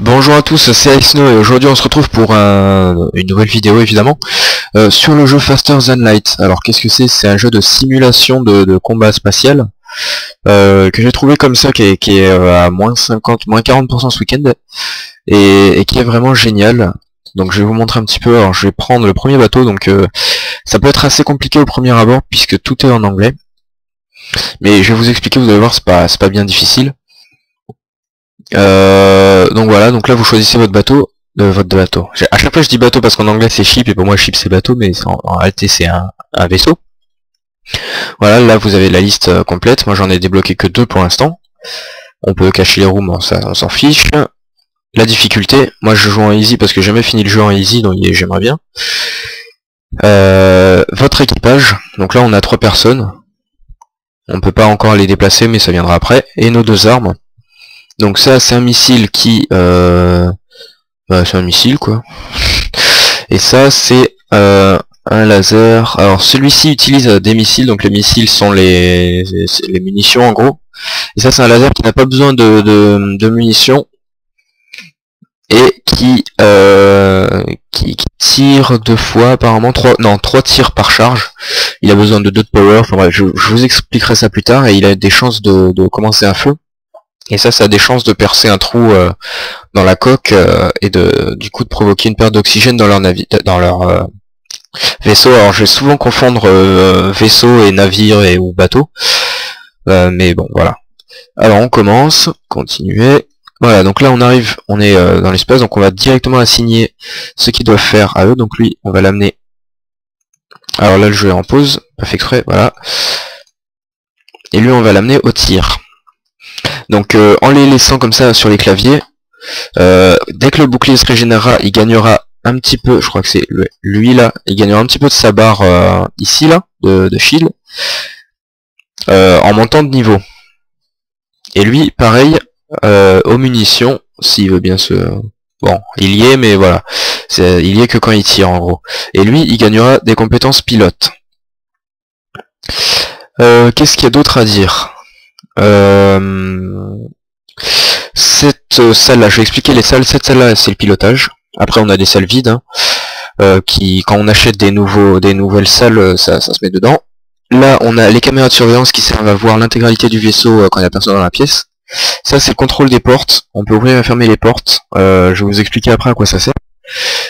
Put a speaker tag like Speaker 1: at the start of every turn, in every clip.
Speaker 1: Bonjour à tous, c'est Iceno et aujourd'hui on se retrouve pour une nouvelle vidéo évidemment sur le jeu Faster Than Light. Alors qu'est-ce que c'est? C'est un jeu de simulation de combat spatial que j'ai trouvé comme ça qui est à moins 50, moins 40% ce week-end et qui est vraiment génial. Donc je vais vous montrer un petit peu. Alors je vais prendre le premier bateau, donc ça peut être assez compliqué au premier abord puisque tout est en anglais. Mais je vais vous expliquer, vous allez voir, c'est pas bien difficile. Donc voilà, donc là vous choisissez votre bateau, À chaque fois je dis bateau parce qu'en anglais c'est ship et pour moi ship c'est bateau, mais en réalité c'est un vaisseau. Voilà, là vous avez la liste complète. Moi j'en ai débloqué que 2 pour l'instant. On peut cacher les rooms, ça on s'en fiche. La difficulté, moi je joue en easy parce que j'ai jamais fini le jeu en easy, donc j'aimerais bien. Votre équipage, donc là on a 3 personnes. On peut pas encore les déplacer mais ça viendra après. Et nos 2 armes. Donc ça c'est un missile qui... c'est un missile quoi. Et ça c'est un laser. Alors celui-ci utilise des missiles, donc les missiles sont les munitions en gros. Et ça c'est un laser qui n'a pas besoin de munitions. Et qui tire 2 fois apparemment, 3 tirs par charge. Il a besoin de 2 de power. Enfin bref, je vous expliquerai ça plus tard. Et il a des chances de commencer un feu. Et ça a des chances de percer un trou dans la coque et du coup de provoquer une perte d'oxygène dans leur vaisseau. Alors je vais souvent confondre vaisseau et navire ou bateau, mais bon voilà. Alors on commence, continuer. Voilà, donc là on est dans l'espace, donc on va directement assigner ce qu'ils doivent faire à eux. Donc lui, on va l'amener. Alors là le jeu est en pause, pas fait exprès, voilà. Et lui on va l'amener au tir. Donc en les laissant comme ça sur les claviers, dès que le bouclier se régénérera, il gagnera un petit peu, je crois que c'est lui là, il gagnera un petit peu de sa barre ici là, de shield, en montant de niveau. Et lui, pareil, aux munitions, s'il veut bien se... Bon, il y est, mais voilà, il y est que quand il tire en gros. Et lui, il gagnera des compétences pilote. Qu'est-ce qu'il y a d'autre à dire? Cette salle là, je vais expliquer les salles. Cette salle là c'est le pilotage. Après on a des salles vides qui, quand on achète des nouvelles salles, ça se met dedans. Là on a les caméras de surveillance qui servent à voir l'intégralité du vaisseau quand il y a personne dans la pièce. Ça c'est le contrôle des portes, on peut ouvrir et fermer les portes. Je vais vous expliquer après à quoi ça sert.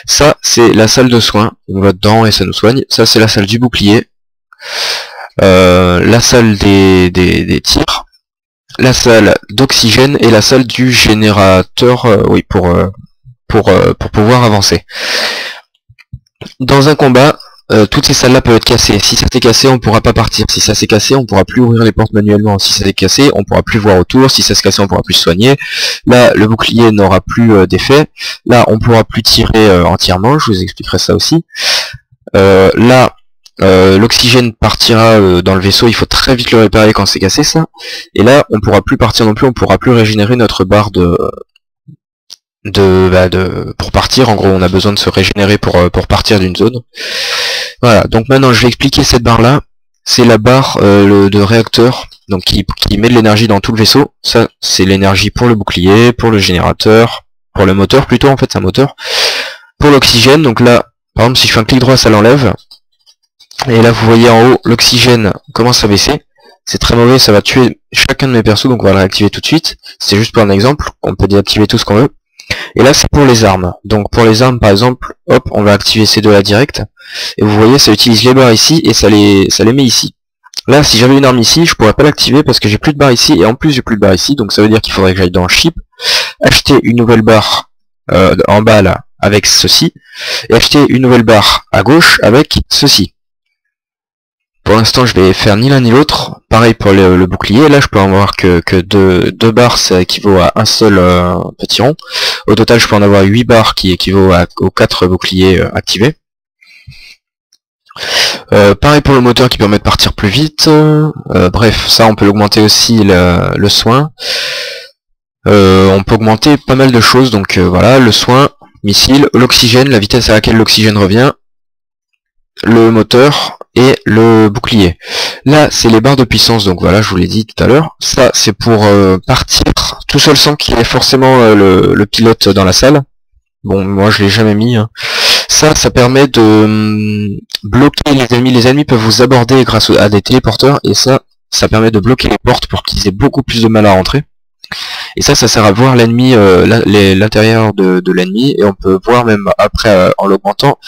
Speaker 1: Ça c'est la salle de soins, on va dedans et ça nous soigne. Ça c'est la salle du bouclier. La salle des tirs, la salle d'oxygène et la salle du générateur, oui, pour pouvoir avancer. Dans un combat, toutes ces salles-là peuvent être cassées. Si ça s'est cassé, on pourra pas partir. Si ça s'est cassé, on pourra plus ouvrir les portes manuellement. Si ça s'est cassé, on pourra plus voir autour. Si ça s'est cassé, on pourra plus se soigner. Là, le bouclier n'aura plus d'effet. Là, on pourra plus tirer entièrement. Je vous expliquerai ça aussi. Là, l'oxygène partira dans le vaisseau, il faut très vite le réparer quand c'est cassé ça. Et là, on pourra plus partir non plus, on pourra plus régénérer notre barre pour partir. En gros, on a besoin de se régénérer pour partir d'une zone. Voilà, donc maintenant je vais expliquer cette barre là. C'est la barre de réacteur, donc qui met de l'énergie dans tout le vaisseau. Ça, c'est l'énergie pour le bouclier, pour le générateur, pour le moteur plutôt, en fait c'est un moteur. Pour l'oxygène, donc là, par exemple si je fais un clic droit ça l'enlève. Et là vous voyez en haut l'oxygène commence à baisser. C'est très mauvais, ça va tuer chacun de mes persos, donc on va le réactiver tout de suite. C'est juste pour un exemple, on peut désactiver tout ce qu'on veut. Et là c'est pour les armes. Donc pour les armes par exemple, hop, on va activer ces deux là direct. Et vous voyez ça utilise les barres ici et ça les met ici. Là si j'avais une arme ici, je pourrais pas l'activer parce que j'ai plus de barre ici et en plus j'ai plus de barre ici. Donc ça veut dire qu'il faudrait que j'aille dans Ship, acheter une nouvelle barre en bas là avec ceci, et acheter une nouvelle barre à gauche avec ceci. Pour l'instant je vais faire ni l'un ni l'autre. Pareil pour le bouclier, là je peux en avoir que 2 barres, ça équivaut à un seul petit rond. Au total je peux en avoir 8 barres qui équivaut aux 4 boucliers activés. Pareil pour le moteur qui permet de partir plus vite. Bref, ça on peut l'augmenter aussi le soin. On peut augmenter pas mal de choses, donc voilà, le soin, missile, l'oxygène, la vitesse à laquelle l'oxygène revient. le moteur et le bouclier. Là, c'est les barres de puissance, donc voilà, je vous l'ai dit tout à l'heure. Ça, c'est pour partir tout seul sans qu'il y ait forcément le pilote dans la salle. Bon, moi, je l'ai jamais mis. Hein. Ça permet de bloquer les ennemis. Les ennemis peuvent vous aborder grâce à des téléporteurs, et ça permet de bloquer les portes pour qu'ils aient beaucoup plus de mal à rentrer. Et ça sert à voir l'ennemi, l'intérieur de l'ennemi, et on peut voir même après, en l'augmentant,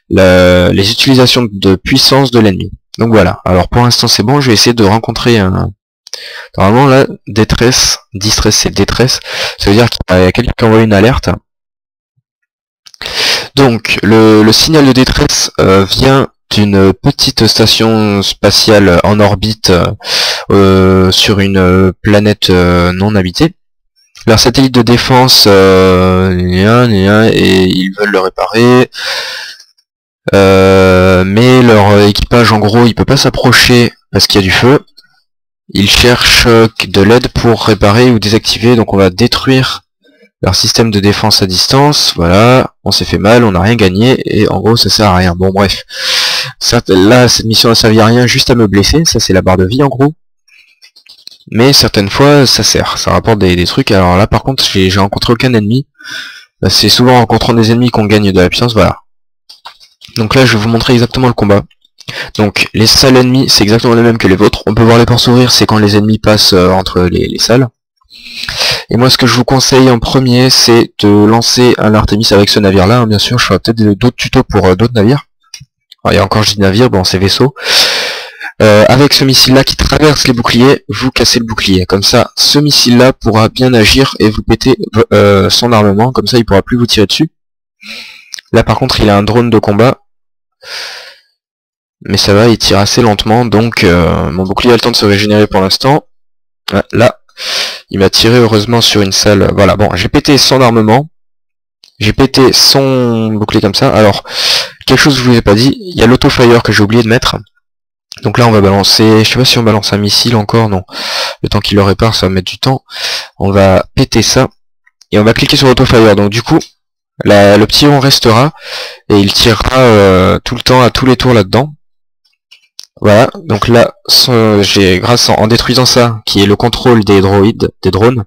Speaker 1: les utilisations de puissance de l'ennemi. Donc voilà, alors pour l'instant c'est bon, je vais essayer de rencontrer un... Normalement là, distress c'est détresse, ça veut dire qu'il y a quelqu'un qui envoie une alerte. Donc le signal de détresse vient d'une petite station spatiale en orbite sur une planète non habitée. Leur satellite de défense et ils veulent le réparer. Mais leur équipage en gros il peut pas s'approcher parce qu'il y a du feu. Ils cherchent de l'aide pour réparer ou désactiver, donc on va détruire leur système de défense à distance. Voilà, on s'est fait mal, on n'a rien gagné et en gros ça sert à rien. Bon bref, là cette mission n'a servi à rien, juste à me blesser, ça c'est la barre de vie en gros. Mais certaines fois ça sert, ça rapporte des trucs. Alors là par contre j'ai rencontré aucun ennemi. C'est souvent en rencontrant des ennemis qu'on gagne de la puissance, voilà. Donc là je vais vous montrer exactement le combat. Donc les salles ennemies c'est exactement les mêmes que les vôtres. On peut voir les portes s'ouvrir, c'est quand les ennemis passent entre les salles. Et moi ce que je vous conseille en premier c'est de lancer un Artemis avec ce navire là, hein, bien sûr je ferai peut-être d'autres tutos pour d'autres navires. Alors, il y a encore je dis navire, bon c'est vaisseau. Avec ce missile là qui traverse les boucliers, vous cassez le bouclier. Comme ça, ce missile là pourra bien agir et vous péter son armement, comme ça il pourra plus vous tirer dessus. Là par contre il a un drone de combat. Mais ça va, il tire assez lentement, donc mon bouclier a le temps de se régénérer pour l'instant. Là, il m'a tiré heureusement sur une salle. Voilà, bon, j'ai pété son armement. J'ai pété son bouclier comme ça. Alors, quelque chose que je vous ai pas dit, il y a l'auto-fire que j'ai oublié de mettre. Donc là, on va balancer, je sais pas si on balance un missile encore, non. Le temps qu'il le répare, ça va mettre du temps. On va péter ça. Et on va cliquer sur auto-fire. Donc du coup, le petit rond restera. Et il tirera tout le temps à tous les tours là-dedans. Voilà, donc là, j'ai grâce en détruisant ça, qui est le contrôle des drones,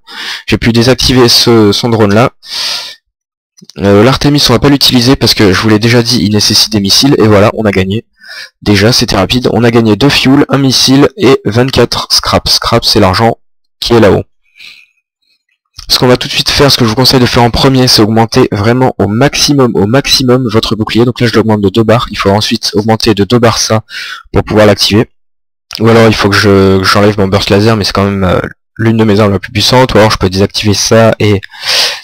Speaker 1: j'ai pu désactiver son drone là. L'Artemis on va pas l'utiliser parce que je vous l'ai déjà dit, il nécessite des missiles, et voilà, on a gagné. Déjà, c'était rapide, on a gagné 2 fuel, 1 missile et 24 scrap. Scrap c'est l'argent qui est là-haut. Ce qu'on va tout de suite faire, ce que je vous conseille de faire en premier, c'est augmenter vraiment au maximum votre bouclier. Donc là je l'augmente de 2 barres, il faut ensuite augmenter de 2 barres ça pour pouvoir l'activer. Ou alors il faut que j'enlève mon burst laser, mais c'est quand même l'une de mes armes la plus puissantes. Ou alors je peux désactiver ça et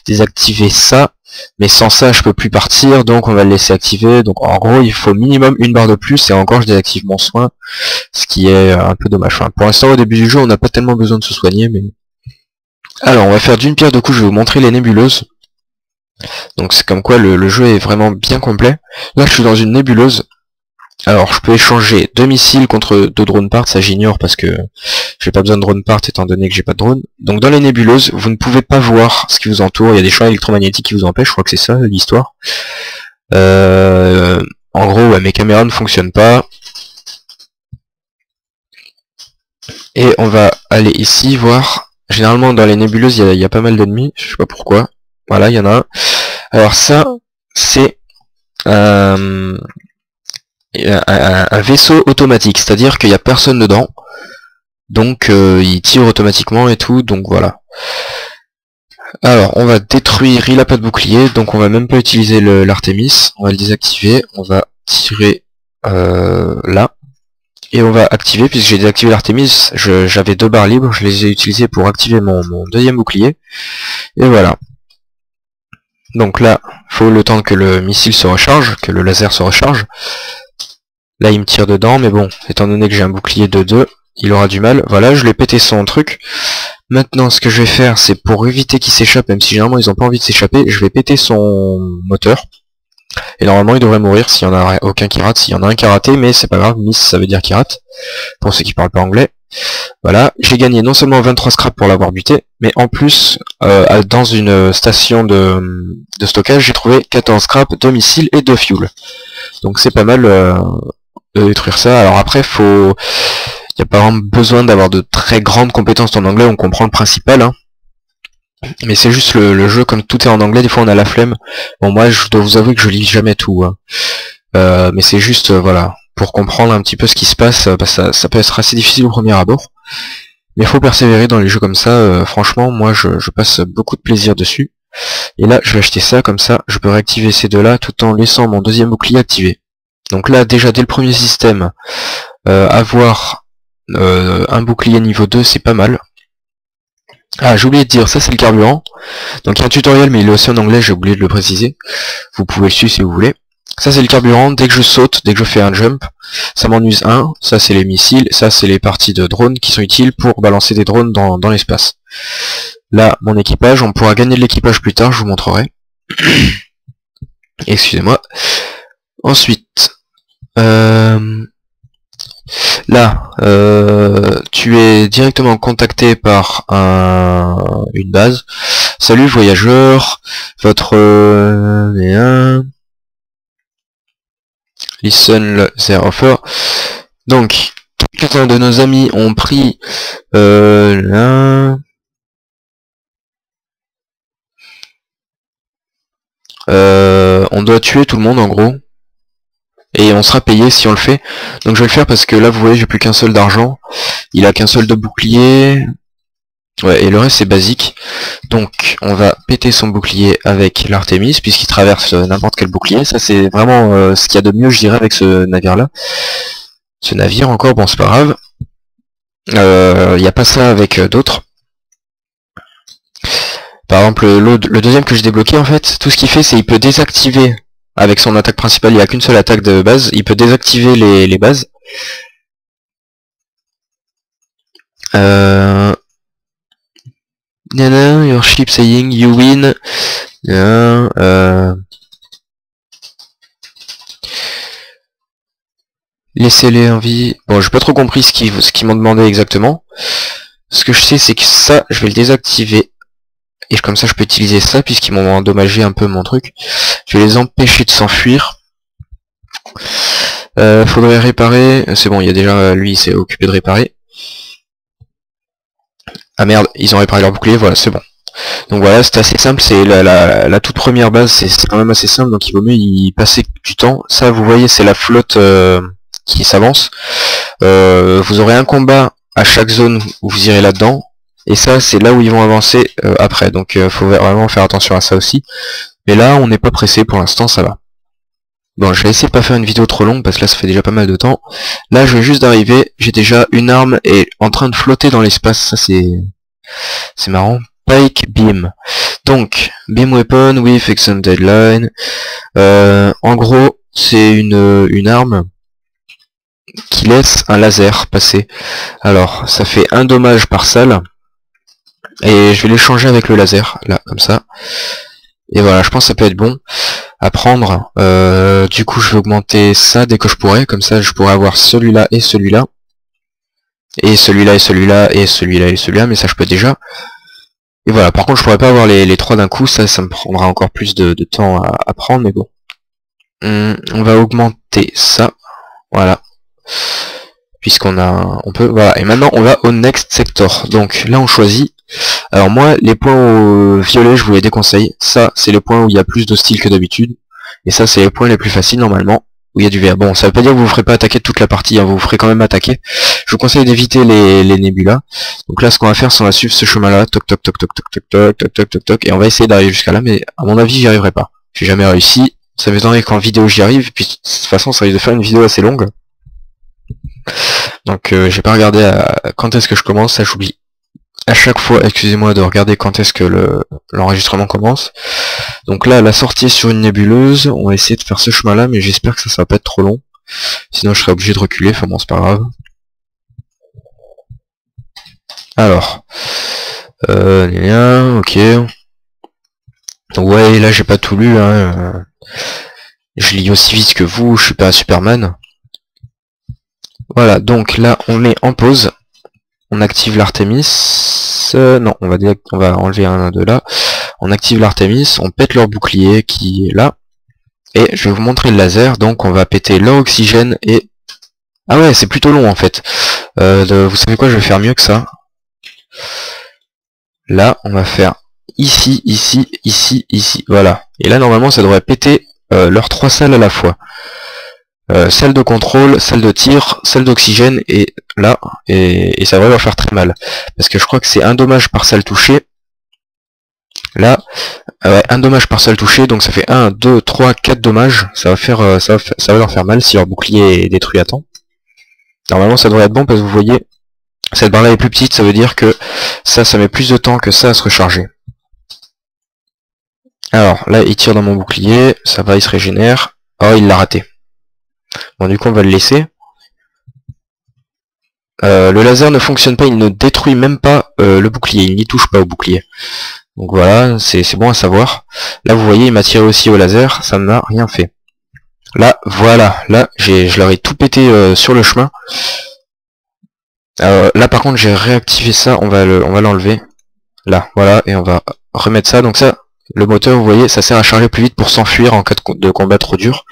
Speaker 1: désactiver ça, mais sans ça je peux plus partir, donc on va le laisser activer. Donc en gros il faut minimum une barre de plus, et encore je désactive mon soin, ce qui est un peu dommage. Enfin, pour l'instant au début du jeu on n'a pas tellement besoin de se soigner, mais... Alors on va faire d'une pierre deux coups, je vais vous montrer les nébuleuses. Donc c'est comme quoi le jeu est vraiment bien complet. Là je suis dans une nébuleuse. Alors je peux échanger 2 missiles contre 2 drone parts, ça j'ignore parce que j'ai pas besoin de drone parts étant donné que j'ai pas de drone. Donc dans les nébuleuses, vous ne pouvez pas voir ce qui vous entoure, il y a des champs électromagnétiques qui vous empêchent, je crois que c'est ça l'histoire. En gros ouais, mes caméras ne fonctionnent pas. Et on va aller ici voir. Généralement dans les nébuleuses il y a pas mal d'ennemis, je sais pas pourquoi. Voilà, il y en a un. Alors ça, c'est un vaisseau automatique, c'est-à-dire qu'il n'y a personne dedans. Donc il tire automatiquement et tout, donc voilà. Alors on va détruire, il a pas de bouclier, donc on va même pas utiliser l'Artemis, on va le désactiver, on va tirer là. Et on va activer, puisque j'ai désactivé l'Artemis, j'avais 2 barres libres, je les ai utilisées pour activer mon deuxième bouclier. Et voilà. Donc là, faut le temps que le missile se recharge, que le laser se recharge. Là il me tire dedans, mais bon, étant donné que j'ai un bouclier de 2, il aura du mal. Voilà, je l'ai pété son truc. Maintenant ce que je vais faire, c'est pour éviter qu'il s'échappe, même si généralement ils ont pas envie de s'échapper, je vais péter son moteur. Et normalement il devrait mourir s'il y en a aucun qui rate. S'il y en a un qui a raté, mais c'est pas grave, miss ça veut dire qu'il rate, pour ceux qui parlent pas anglais. Voilà, j'ai gagné non seulement 23 scrap pour l'avoir buté, mais en plus dans une station de stockage j'ai trouvé 14 scrap, 2 missiles et 2 fuel. Donc c'est pas mal de détruire ça. Alors après, il n'y a pas vraiment besoin d'avoir de très grandes compétences en anglais, on comprend le principal, hein. Mais c'est juste le jeu, comme tout est en anglais, des fois on a la flemme. Bon, moi je dois vous avouer que je lis jamais tout, hein. Mais c'est juste, voilà, pour comprendre un petit peu ce qui se passe, ça peut être assez difficile au premier abord. Mais il faut persévérer dans les jeux comme ça, franchement, moi je passe beaucoup de plaisir dessus. Et là, je vais acheter ça, comme ça, je peux réactiver ces deux-là, tout en laissant mon deuxième bouclier activé. Donc là, déjà, dès le premier système, avoir un bouclier niveau 2, c'est pas mal. Ah, j'ai oublié de dire, ça c'est le carburant. Donc il y a un tutoriel, mais il est aussi en anglais, j'ai oublié de le préciser. Vous pouvez le suivre si vous voulez. Ça c'est le carburant, dès que je saute, dès que je fais un jump, ça m'en use un. Ça c'est les missiles, ça c'est les parties de drones qui sont utiles pour balancer des drones dans l'espace. Là, mon équipage, on pourra gagner de l'équipage plus tard, je vous montrerai. Excusez-moi. Ensuite, là, tu es directement contacté par une base. Salut voyageur, votre listen their offer. Donc, quelques-uns de nos amis ont pris là. On doit tuer tout le monde en gros. Et on sera payé si on le fait. Donc je vais le faire parce que là vous voyez j'ai plus qu'un seul d'argent. Il a qu'un seul de bouclier. Ouais, et le reste c'est basique. Donc on va péter son bouclier avec l'Artemis puisqu'il traverse n'importe quel bouclier. Ça c'est vraiment ce qu'il y a de mieux je dirais avec ce navire là. Ce navire encore, bon c'est pas grave. Il n'y a pas ça avec d'autres. Par exemple le deuxième que j'ai débloqué en fait, tout ce qu'il fait c'est il peut désactiver avec son attaque principale, il n'y a qu'une seule attaque de base, il peut désactiver les bases. Nana, your ship saying you win. Laissez-les en vie. Bon, j'ai pas trop compris ce qu'ils m'ont demandé exactement. Ce que je sais, c'est que ça, je vais le désactiver. Et comme ça, je peux utiliser ça, puisqu'ils m'ont endommagé un peu mon truc. Je vais les empêcher de s'enfuir. Faudrait réparer. C'est bon, il y a déjà lui, il s'est occupé de réparer. Ah merde, ils ont réparé leur bouclier, voilà, c'est bon. Donc voilà, c'est assez simple, c'est la toute première base, c'est quand même assez simple, donc il vaut mieux y passer du temps. Ça, vous voyez, c'est la flotte qui s'avance. Vous aurez un combat à chaque zone où vous irez là-dedans. Et ça, c'est là où ils vont avancer après. Donc faut vraiment faire attention à ça aussi. Mais là, on n'est pas pressé pour l'instant, ça va. Bon, je vais essayer de pas faire une vidéo trop longue, parce que là, ça fait déjà pas mal de temps. Là, je viens juste d'arriver, j'ai déjà une arme et en train de flotter dans l'espace. Ça, c'est marrant. Pike Beam. Donc, Beam Weapon with Extended Line. En gros, c'est une arme qui laisse un laser passer. Alors, ça fait un dommage par salle. Et je vais l'échanger avec le laser, là, comme ça. Et voilà, je pense que ça peut être bon à prendre. Du coup, je vais augmenter ça dès que je pourrai. Comme ça, je pourrais avoir celui-là et celui-là. Et celui-là et celui-là et celui-là et celui-là. Mais ça, je peux déjà. Et voilà, par contre, je pourrais pas avoir les trois d'un coup. Ça me prendra encore plus de temps à prendre. Mais bon. On va augmenter ça. Voilà. Puisqu'on a... on peut... Voilà. Et maintenant, on va au next sector. Donc, là, on choisit. Alors moi, les points violets, je vous les déconseille. Ça, c'est le point où il y a plus d'hostiles que d'habitude. Et ça, c'est les points les plus faciles normalement, où il y a du vert. Bon, ça veut pas dire que vous vous ferez pas attaquer toute la partie, hein, vous vous ferez quand même attaquer. Je vous conseille d'éviter les nébulas. Donc là, ce qu'on va faire, c'est on va suivre ce chemin-là, toc toc toc toc toc toc toc toc toc toc toc, et on va essayer d'arriver jusqu'à là, mais à mon avis, j'y arriverai pas. J'ai jamais réussi. Ça m'étonnerait qu'en vidéo j'y arrive, puis de toute façon, ça risque de faire une vidéo assez longue. Donc j'ai pas regardé quand est-ce que je commence, ça j'oublie. À chaque fois, excusez-moi de regarder quand est-ce que l'enregistrement commence. Donc là, la sortie est sur une nébuleuse. On va essayer de faire ce chemin-là, mais j'espère que ça va pas être trop long. Sinon, je serai obligé de reculer. Enfin bon, c'est pas grave. Alors, ok. Ouais, là j'ai pas tout lu. Hein. Je lis aussi vite que vous. Je suis pas Superman. Voilà. Donc là, on met en pause. On active l'Artemis. Non, on va enlever un de là. On active l'Artemis, on pète leur bouclier qui est là. Et je vais vous montrer le laser. Donc on va péter leur oxygène et... Ah ouais, c'est plutôt long en fait. Vous savez quoi, je vais faire mieux que ça. Là, on va faire ici, ici, ici, ici. Voilà. Et là, normalement, ça devrait péter leurs 3 salles à la fois. Salle de contrôle, salle de tir, salle d'oxygène, et là, et ça va leur faire très mal. Parce que je crois que c'est un dommage par salle touchée. Là, ouais, un dommage par salle touchée, donc ça fait 1, 2, 3, 4 dommages. Ça va faire, ça va leur faire mal si leur bouclier est détruit à temps. Normalement, ça devrait être bon parce que vous voyez, cette barre là est plus petite, ça veut dire que ça met plus de temps que ça à se recharger. Alors, là, il tire dans mon bouclier, ça va, il se régénère. Oh, il l'a raté. Bon, du coup, on va le laisser. Le laser ne fonctionne pas, il ne détruit même pas le bouclier, il n'y touche pas au bouclier. Donc voilà, c'est bon à savoir. Là, vous voyez, il m'a tiré aussi au laser, ça n'a rien fait. Là, voilà, là, je leur ai tout pété sur le chemin. Là, par contre, j'ai réactivé ça, on va l'enlever. Là, voilà, et on va remettre ça. Donc ça, le moteur, vous voyez, ça sert à charger plus vite pour s'enfuir en cas de combat trop dur.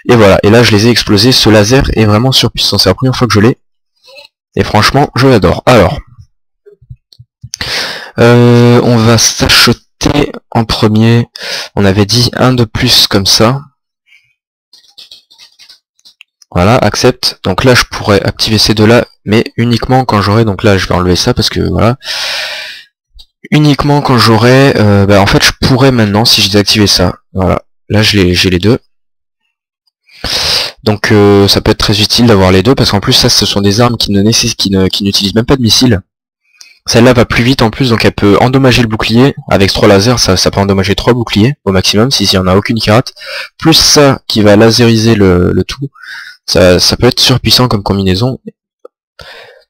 Speaker 1: Et voilà, et là, je les ai explosés. Ce laser est vraiment surpuissant, c'est la première fois que je l'ai. Et franchement, je l'adore. Alors, on va s'acheter en premier. On avait dit un de plus comme ça. Voilà, accepte. Donc là, je pourrais activer ces deux-là, mais uniquement quand j'aurai... Donc là, je vais enlever ça parce que voilà. Uniquement quand j'aurai... en fait, je pourrais maintenant, si j'ai désactivé ça. Voilà. Là, j'ai les deux. Donc ça peut être très utile d'avoir les deux, parce qu'en plus, ça, ce sont des armes qui n'utilisent même pas de missiles. Celle-là va plus vite en plus, donc elle peut endommager le bouclier. Avec 3 lasers, ça peut endommager 3 boucliers au maximum, s'il n'y en a aucune qui rate. Plus ça qui va laseriser le tout. Ça peut être surpuissant comme combinaison.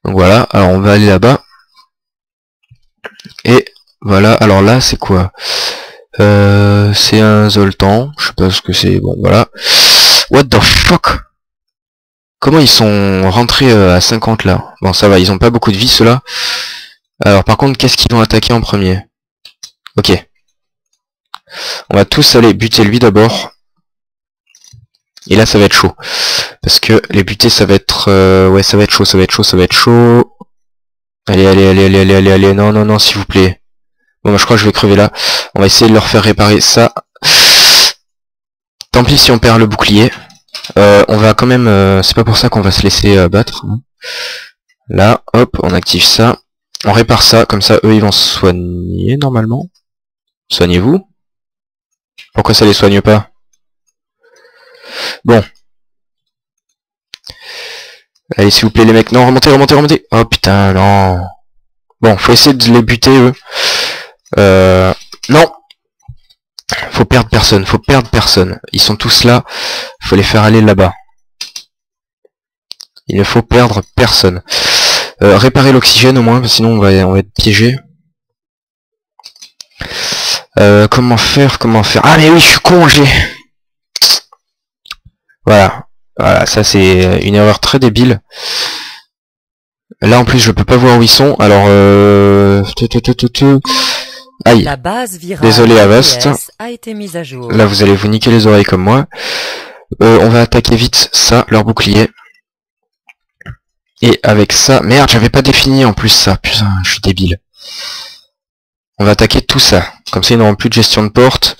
Speaker 1: Donc voilà, alors on va aller là-bas. Et voilà, alors là c'est quoi? C'est un Zoltan, je sais pas ce que c'est, bon voilà. What the fuck? Comment ils sont rentrés à 50 là? Bon ça va, ils ont pas beaucoup de vie ceux-là. Alors par contre, qu'est-ce qu'ils vont attaquer en premier? Ok. On va tous aller buter lui d'abord. Et là ça va être chaud. Parce que les buter ça va être... ouais ça va être chaud, ça va être chaud, ça va être chaud. Allez, allez, allez, allez, allez, allez, allez, non, non, non, s'il vous plaît. Bon, bah, je crois que je vais crever là. On va essayer de leur faire réparer ça. Tant pis si on perd le bouclier. On va quand même... c'est pas pour ça qu'on va se laisser battre. Là, hop, on active ça. On répare ça, comme ça, eux, ils vont se soigner, normalement. Soignez-vous. Pourquoi ça les soigne pas? Bon. Allez, s'il vous plaît, les mecs. Non, remontez, remontez, remontez. Oh, putain, non. Bon, faut essayer de les buter, eux. Non. Faut perdre personne, faut perdre personne. Ils sont tous là. Faut les faire aller là-bas. Il ne faut perdre personne. Réparer l'oxygène au moins, sinon on va être piégé. Comment faire? Ah mais oui, je suis con, Voilà. Voilà, ça c'est une erreur très débile. Là en plus je peux pas voir où ils sont, alors aïe.
Speaker 2: La base virale
Speaker 1: désolé Avast.
Speaker 2: a été mise à jour.
Speaker 1: Là vous allez vous niquer les oreilles comme moi. On va attaquer vite ça, leur bouclier. Et avec ça... Merde, j'avais pas défini en plus ça. Putain, je suis débile. On va attaquer tout ça. Comme ça, ils n'auront plus de gestion de porte.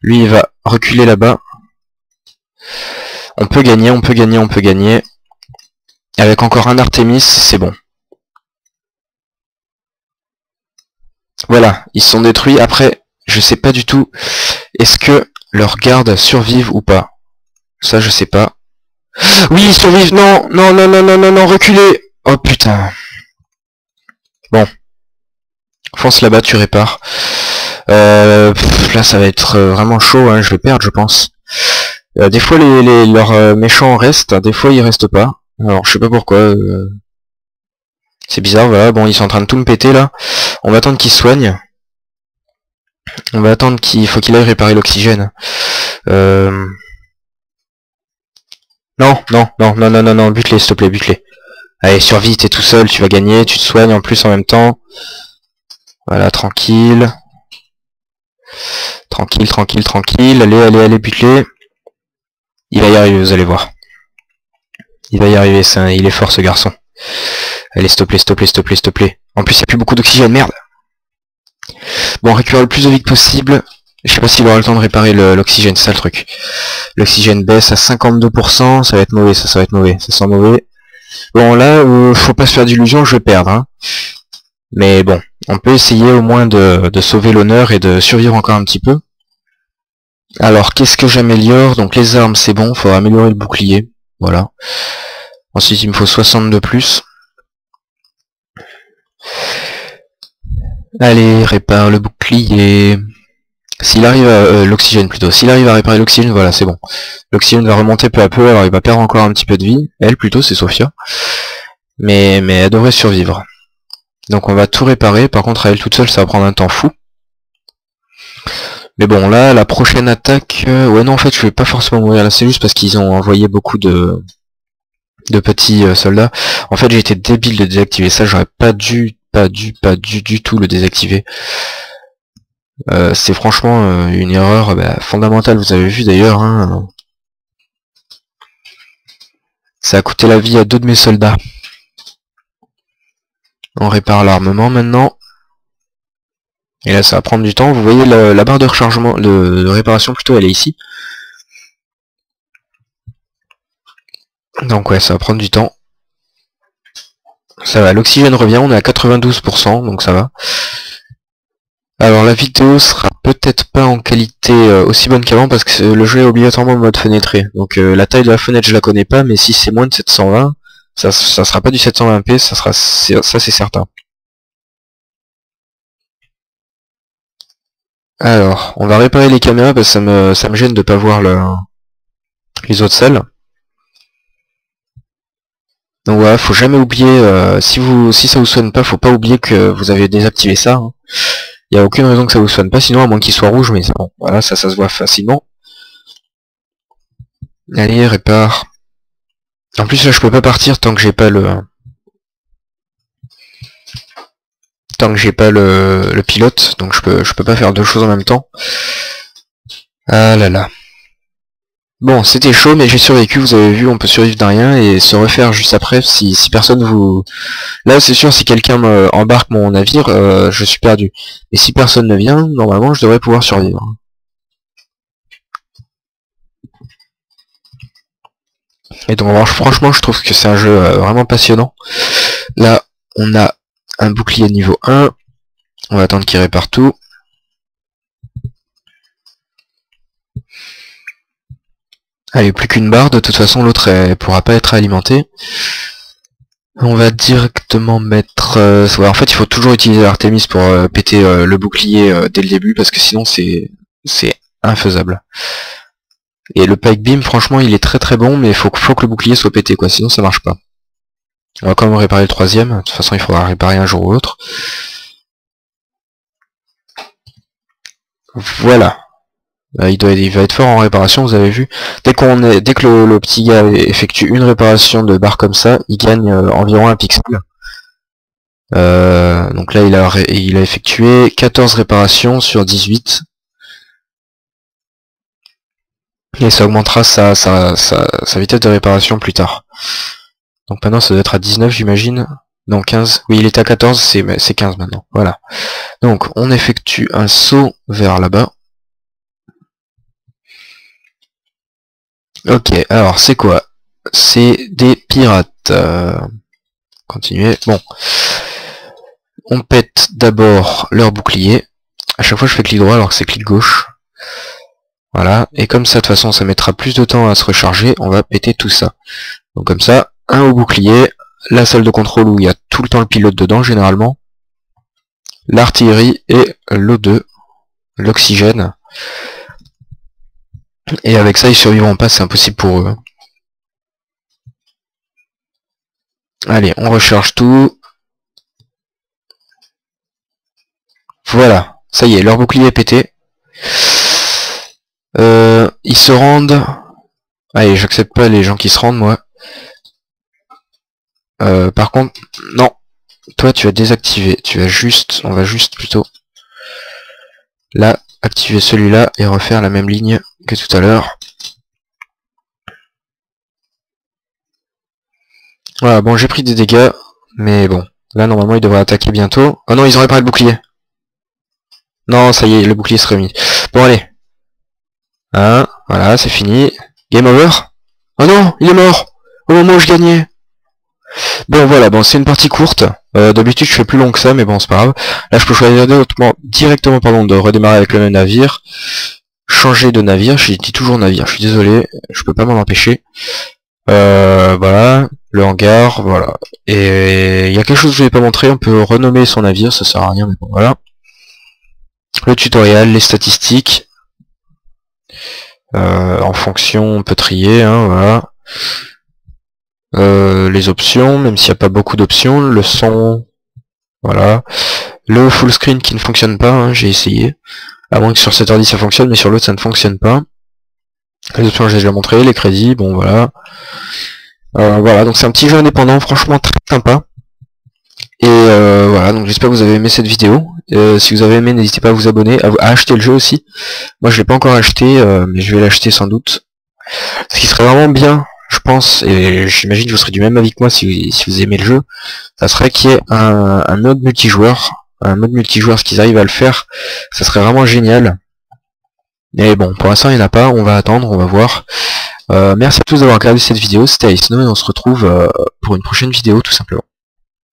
Speaker 1: Lui, il va reculer là-bas. On peut gagner, on peut gagner, on peut gagner. Avec encore un Artemis, c'est bon. Voilà, ils sont détruits. Après, je sais pas du tout. Est-ce que leurs gardes survivent ou pas? Ça, je sais pas. Oui, ils survivent. Non, non, non, non, non, non, non, reculez. Oh putain. Bon. Fonce là-bas, tu répares. Là, ça va être vraiment chaud. Hein, je vais perdre, je pense. Des fois, leurs méchants restent. Des fois, ils restent pas. Alors, je sais pas pourquoi. C'est bizarre, voilà. Bon, ils sont en train de tout me péter, là. On va attendre qu'ils se soignent. On va attendre faut qu'il aille réparer l'oxygène. Non, non, non, non, non, non, non, bute-les, s'il te plaît, bute-les. Allez, survie, t'es tout seul, tu vas gagner, tu te soignes en plus en même temps. Voilà, tranquille. Tranquille, tranquille, tranquille. Allez, allez, allez, bute-les. Il va y arriver, vous allez voir. Il va y arriver, il est fort ce garçon. Allez, s'il te plaît, s'il te plaît, s'il te plaît, s'il te plaît. En plus, il n'y a plus beaucoup d'oxygène, merde. Bon, on récupère le plus de vite possible. Je sais pas s'il aura le temps de réparer l'oxygène, c'est ça le truc. L'oxygène baisse à 52%, ça va être mauvais, ça va être mauvais, ça sent mauvais. Bon, là, faut pas se faire d'illusions, je vais perdre. Hein. Mais bon, on peut essayer au moins de sauver l'honneur et de survivre encore un petit peu. Alors, qu'est-ce que j'améliore? Donc les armes, c'est bon, il faudra améliorer le bouclier. Voilà. Ensuite, il me faut 60 de plus. Allez, répare le bouclier. S'il arrive à... l'oxygène plutôt. S'il arrive à réparer l'oxygène, voilà, c'est bon. L'oxygène va remonter peu à peu, alors il va perdre encore un petit peu de vie. Elle, plutôt, c'est Sophia. Mais elle devrait survivre. Donc on va tout réparer. Par contre, à elle toute seule, ça va prendre un temps fou. Mais bon, là, la prochaine attaque... ouais, non, en fait, je vais pas forcément mourir là. C'est juste parce qu'ils ont envoyé beaucoup de petits soldats. En fait, j'ai été débile de désactiver ça. J'aurais pas dû du tout le désactiver. C'est franchement une erreur fondamentale, vous avez vu d'ailleurs. Hein. Ça a coûté la vie à 2 de mes soldats. On répare l'armement maintenant. Et là, ça va prendre du temps. Vous voyez la barre de rechargement, de réparation plutôt, elle est ici. Donc ouais, ça va prendre du temps. Ça va, l'oxygène revient, on est à 92%, donc ça va. Alors la vidéo sera peut-être pas en qualité aussi bonne qu'avant parce que le jeu est obligatoirement en mode fenêtré. Donc la taille de la fenêtre je la connais pas, mais si c'est moins de 720, ça sera pas du 720p, ça c'est certain. Alors, on va réparer les caméras parce que ça me gêne de pas voir les autres salles. Donc voilà, faut jamais oublier, si ça vous sonne pas, faut pas oublier que vous avez désactivé ça. Hein. Il n'y a aucune raison que ça vous sonne pas, sinon à moins qu'il soit rouge, mais bon, voilà, ça se voit facilement. Allez, répare. En plus là je peux pas partir tant que j'ai pas le pilote, donc je peux pas faire deux choses en même temps. Ah là là. Bon, c'était chaud, mais j'ai survécu, vous avez vu, on peut survivre d'un rien et se refaire juste après si personne vous... Là, c'est sûr, si quelqu'un embarque mon navire, je suis perdu. Et si personne ne vient, normalement, je devrais pouvoir survivre. Et donc, alors, franchement, je trouve que c'est un jeu vraiment passionnant. Là, on a un bouclier niveau 1. On va attendre qu'il répare tout. Allez, plus qu'une barre, de toute façon l'autre elle pourra pas être alimentée. On va directement mettre... ouais, en fait il faut toujours utiliser Artemis pour péter le bouclier dès le début, parce que sinon c'est infaisable. Et le Pike Beam franchement il est très bon, mais faut que le bouclier soit pété quoi, sinon ça marche pas. On va quand même réparer le troisième, de toute façon il faudra réparer un jour ou l'autre. Voilà. Il va être fort en réparation, vous avez vu. Dès que le petit gars effectue une réparation de barre comme ça, il gagne environ un pixel. Donc là il a effectué 14 réparations sur 18. Et ça augmentera sa vitesse de réparation plus tard. Donc maintenant ça doit être à 19 j'imagine. Non 15. Oui il est à 14, c'est 15 maintenant. Voilà. Donc on effectue un saut vers là-bas. Ok, alors c'est quoi? C'est des pirates. Continuez. Bon. On pète d'abord leur bouclier. À chaque fois je fais clic droit alors que c'est clic gauche. Voilà. Et comme ça de toute façon ça mettra plus de temps à se recharger, on va péter tout ça. Donc comme ça, un au bouclier, la salle de contrôle où il y a tout le temps le pilote dedans généralement, l'artillerie et l'O2, l'oxygène. Et avec ça ils survivront pas, c'est impossible pour eux. Allez, on recharge tout. Voilà, ça y est, leur bouclier est pété. Ils se rendent. Allez, j'accepte pas les gens qui se rendent, moi. Par contre, non. Toi, tu as désactivé. On va juste plutôt là activer celui-là et refaire la même ligne que tout à l'heure. Voilà, bon j'ai pris des dégâts, mais bon, là normalement il devrait attaquer bientôt. Oh non, ils ont réparé le bouclier. Non, ça y est, le bouclier se remis. Bon allez. Hein, voilà, c'est fini. Game over. Oh non, il est mort au moment où je gagnais. Bon voilà, bon c'est une partie courte. D'habitude je fais plus long que ça, mais bon c'est pas grave. Là je peux choisir directement de redémarrer avec le même navire. Changer de navire, j'ai dit toujours navire, je suis désolé, je peux pas m'en empêcher. Voilà, le hangar, voilà. Et il y a quelque chose que je vais pas montrer, on peut renommer son navire, ça sert à rien, mais bon voilà. Le tutoriel, les statistiques. En fonction, on peut trier, hein, voilà. Les options, même s'il n'y a pas beaucoup d'options, le son, voilà. Le full screen qui ne fonctionne pas, hein, j'ai essayé. À moins que sur cet ordi ça fonctionne, mais sur l'autre ça ne fonctionne pas. Les options j'ai déjà montré, les crédits, bon voilà. Voilà, donc c'est un petit jeu indépendant, franchement très sympa. Et voilà, donc j'espère que vous avez aimé cette vidéo. Si vous avez aimé, n'hésitez pas à vous abonner, à acheter le jeu aussi. Moi je l'ai pas encore acheté, mais je vais l'acheter sans doute. Ce qui serait vraiment bien, je pense, et j'imagine que vous serez du même avis que moi si vous aimez le jeu, ça serait qu'il y ait un mode multijoueur. Un mode multijoueur, ce qu'ils arrivent à le faire, ça serait vraiment génial. Mais bon, pour l'instant il n'y en a pas, on va attendre, on va voir. Merci à tous d'avoir regardé cette vidéo, c'était Ace No et on se retrouve pour une prochaine vidéo tout simplement.